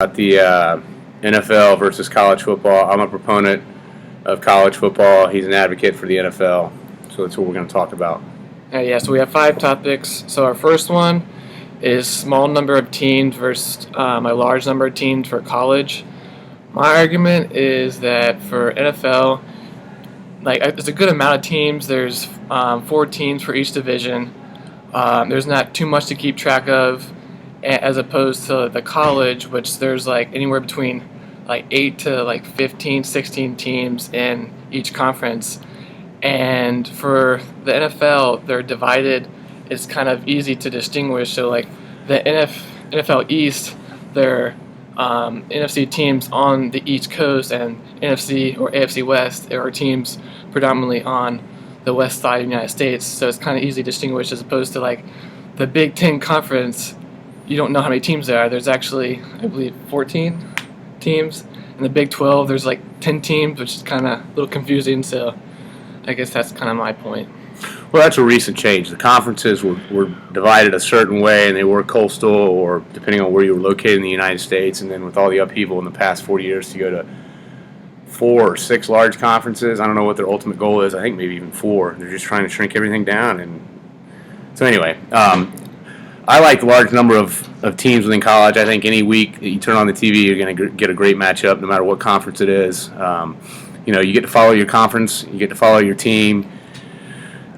About the NFL versus college football. I'm a proponent of college football. He's an advocate for the NFL. So that's what we're going to talk about. So we have 5 topics. So our first one is small number of teams versus a large number of teams for college. My argument is that for NFL, it's a good amount of teams. There's 4 teams for each division. There's not too much to keep track of, as opposed to the college, which there's anywhere between 8 to 15, 16 teams in each conference. And for the NFL, they're divided. It's kind of easy to distinguish. So the NFL East, they're NFC teams on the East Coast, and NFC or AFC West are teams predominantly on the west side of the United States. So it's kind of easy to distinguish, as opposed to the Big Ten Conference. You don't know how many teams there are. There's actually, I believe, 14 teams. In the Big 12, there's 10 teams, which is kind of a little confusing. So I guess that's kind of my point. Well, that's a recent change. The conferences were divided a certain way, and they were coastal, or depending on where you were located in the United States. And then with all the upheaval in the past 40 years to go to 4 or 6 large conferences, I don't know what their ultimate goal is. I think maybe even 4. They're just trying to shrink everything down. And so anyway, I like the large number of teams within college. I think any week that you turn on the TV, you're going to get a great matchup, no matter what conference it is. You get to follow your conference, you get to follow your team.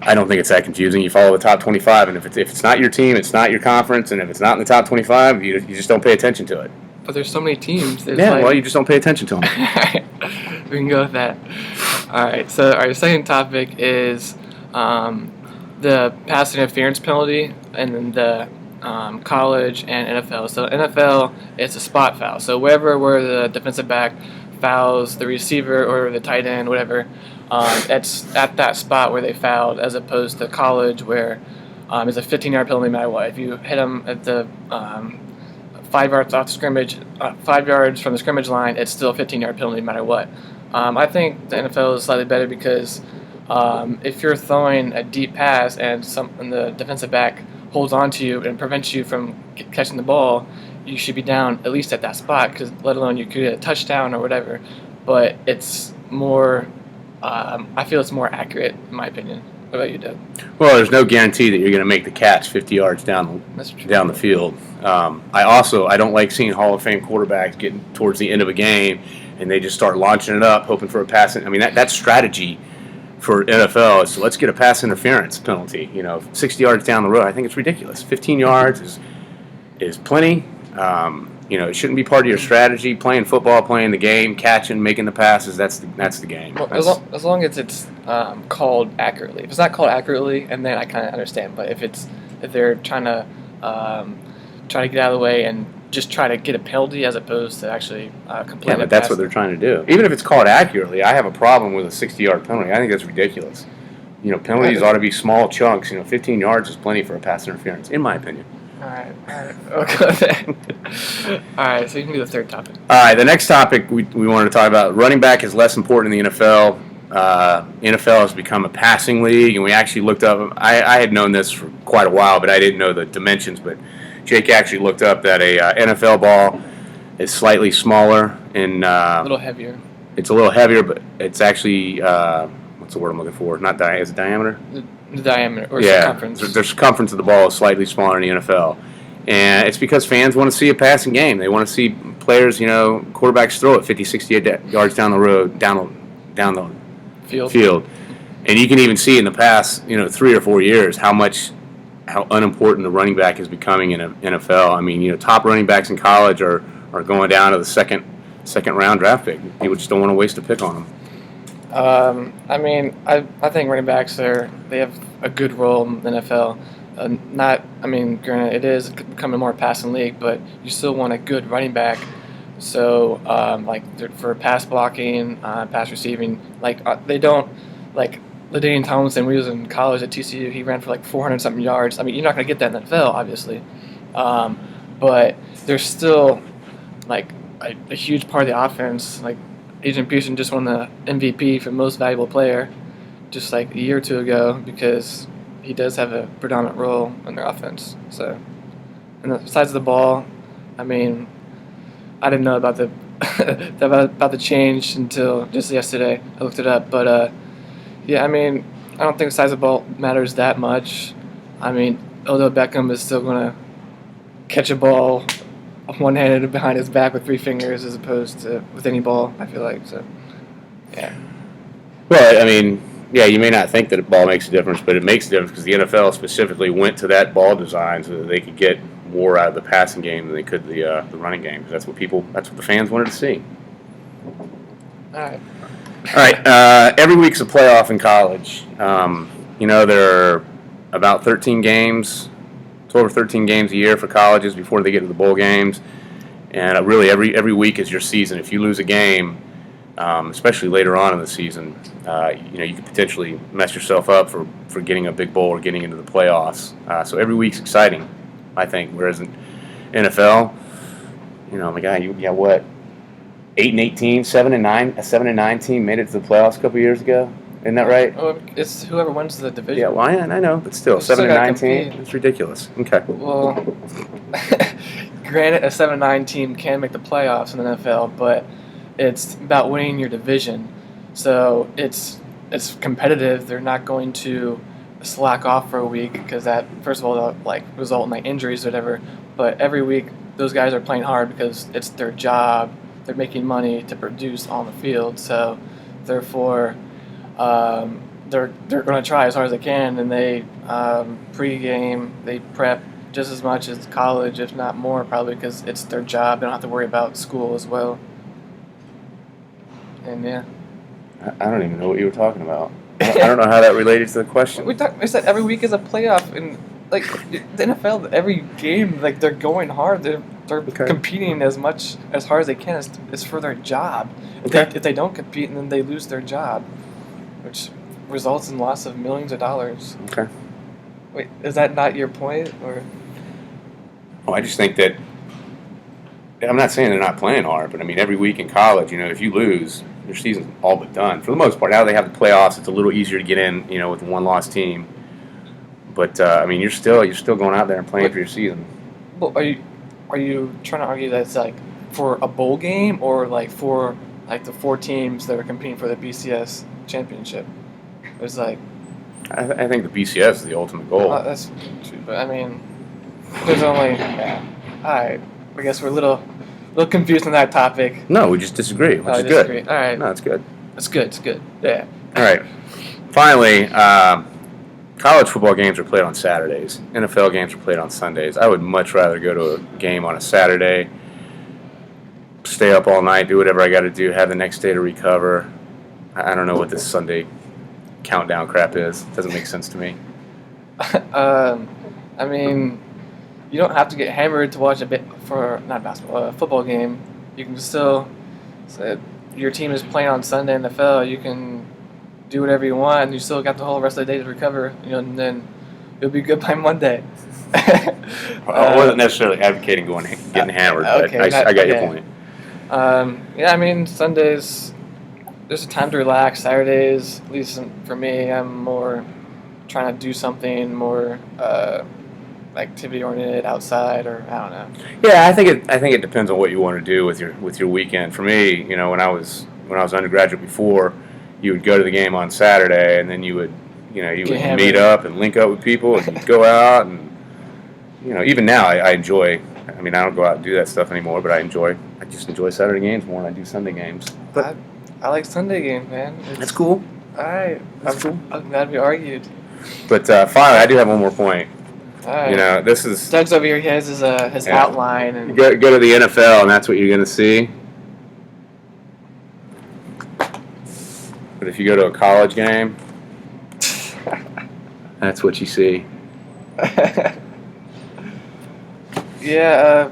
I don't think it's that confusing. You follow the top 25, and if it's not your team, it's not your conference, and if it's not in the top 25, you just don't pay attention to it. But there's so many teams. Well, you just don't pay attention to them. We can go with that. All right, so our second topic is the pass interference penalty in the college and NFL. So NFL, it's a spot foul. So where the defensive back fouls the receiver or the tight end, whatever, it's at that spot where they fouled, as opposed to college where it's a 15-yard penalty no matter what. If you hit them at the 5 yards off the scrimmage, 5 yards from the scrimmage line, it's still a 15-yard penalty no matter what. I think the NFL is slightly better because if you're throwing a deep pass and the defensive back holds on to you and prevents you from catching the ball, you should be down at least at that spot, because let alone you could get a touchdown or whatever. But it's more, I feel it's more accurate, in my opinion. What about you, Doug? Well, there's no guarantee that you're going to make the catch 50 yards down the field. I don't like seeing Hall of Fame quarterbacks getting towards the end of a game and they just start launching it up, hoping for a pass. I mean, that's strategy for NFL. So let's get a pass interference penalty. 60 yards down the road, I think it's ridiculous. 15 yards is plenty. It shouldn't be part of your strategy. Playing football, playing the game, catching, making the passes, that's the game. Well, as long as it's called accurately. If it's not called accurately, and then I kind of understand. But if they're trying to get out of the way and just try to get a penalty as opposed to actually complete. Yeah, but that's what they're trying to do. Even if it's called accurately, I have a problem with a 60-yard penalty. I think that's ridiculous. Penalties ought to be small chunks. 15 yards is plenty for a pass interference, in my opinion. All right. Okay. All right, so you can do the third topic. All right, the next topic we wanted to talk about, running back is less important in the NFL. NFL has become a passing league, and we actually looked up, I had known this for quite a while, but I didn't know the dimensions, but Jake actually looked up that a NFL ball is slightly smaller and a little heavier. It's a little heavier, but it's actually, what's the word I'm looking for? Is it diameter? The diameter or circumference. The circumference of the ball is slightly smaller in the NFL. And it's because fans want to see a passing game. They want to see players, quarterbacks throw it 50, 60 yards down the road, down the field. And you can even see in the past, 3 or 4 years how unimportant the running back is becoming in NFL. I mean, top running backs in college are going down to the second round draft pick. People just don't want to waste a pick on them. I think running backs they have a good role in the NFL. Granted, it is becoming more passing league, but you still want a good running back. So, for pass blocking, pass receiving, they don't LaDainian Tomlinson. When he was in college at TCU, he ran for 400-something yards. I mean, you're not going to get that in the NFL, obviously, but there's still a huge part of the offense. Adrian Peterson just won the MVP for most valuable player just a year or two ago, because he does have a predominant role in their offense. So, and besides the ball, I didn't know about the about the change until just yesterday. I looked it up, but yeah, I mean, I don't think the size of the ball matters that much. I mean, although Beckham is still gonna catch a ball one-handed behind his back with 3 fingers as opposed to with any ball. I feel like so. Yeah. Well, I mean, yeah, you may not think that a ball makes a difference, but it makes a difference because the NFL specifically went to that ball design so that they could get more out of the passing game than they could the running game. That's what the fans wanted to see. All right. All right. Every week's a playoff in college. There are about 13 games, 12 or 13 games a year for colleges before they get to the bowl games, and really every week is your season. If you lose a game, especially later on in the season, you could potentially mess yourself up for getting a big bowl or getting into the playoffs. So every week's exciting, I think. Whereas in NFL, my God, you got what, 8-18, 7-9, a 7-9 team made it to the playoffs a couple years ago. Isn't that right? Oh, it's whoever wins the division. Yeah, well, I know, but still, 7-9 team. It's ridiculous. Okay. Well, granted, a 7-9 team can make the playoffs in the NFL, but it's about winning your division. So it's competitive. They're not going to slack off for a week because that, first of all, will result in injuries or whatever. But every week, those guys are playing hard because it's their job. They're making money to produce on the field. So therefore, they're going to try as hard as they can, and they pre-game, they prep just as much as college, if not more, probably because it's their job. They don't have to worry about school as well. And yeah, I don't even know what you were talking about. I don't know how that related to the question. I said every week is a playoff, and the NFL, every game, they're going hard. They're competing as hard as they can. It's for their job. If they don't compete, then they lose their job, which results in loss of millions of dollars. Okay. Wait, is that not your point, or? Oh, I just think that I'm not saying they're not playing hard, but I mean every week in college, if you lose, your season's all but done for the most part. Now they have the playoffs; it's a little easier to get in, with a one-loss team. But I mean, you're still going out there and playing for your season. Well, are you trying to argue that it's for a bowl game or for the 4 teams that are competing for the BCS championship? It's I think the BCS is the ultimate goal. That's true, but I mean, there's only. All right, I guess we're a little confused on that topic. No, we just disagree, which is good. All right. No, it's good. It's good. It's good. Yeah. All right. Finally, college football games are played on Saturdays. NFL games are played on Sundays. I would much rather go to a game on a Saturday, stay up all night, do whatever I got to do, have the next day to recover. I don't know what this Sunday countdown crap is. It doesn't make sense to me. I mean, you don't have to get hammered to watch a football game. You can still, say your team is playing on Sunday in the NFL. You can do whatever you want, and you still got the whole rest of the day to recover. And then you'll be good by Monday. I wasn't necessarily advocating getting hammered, but I got your point. Yeah, I mean, Sundays, there's a time to relax. Saturdays, at least for me, I'm more trying to do something more activity oriented outside, or I don't know. Yeah, I think it depends on what you want to do with your weekend. For me, when I was undergraduate before, you would go to the game on Saturday, and then you would meet up and link up with people and go out, and even now I enjoy. I mean, I don't go out and do that stuff anymore, but I just enjoy Saturday games more than I do Sunday games. But I like Sunday games, man. That's cool. All right, that's cool. I'm glad we argued. But finally, I do have one more point. All right. This is Doug's over here. He has his outline, and go to the NFL, and that's what you're going to see. But if you go to a college game, that's what you see. Yeah.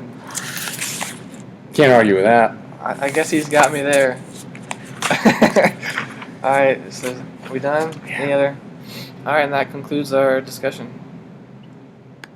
Can't argue with that. I guess he's got me there. All right. So, are we done? Yeah. Any other? All right, and that concludes our discussion.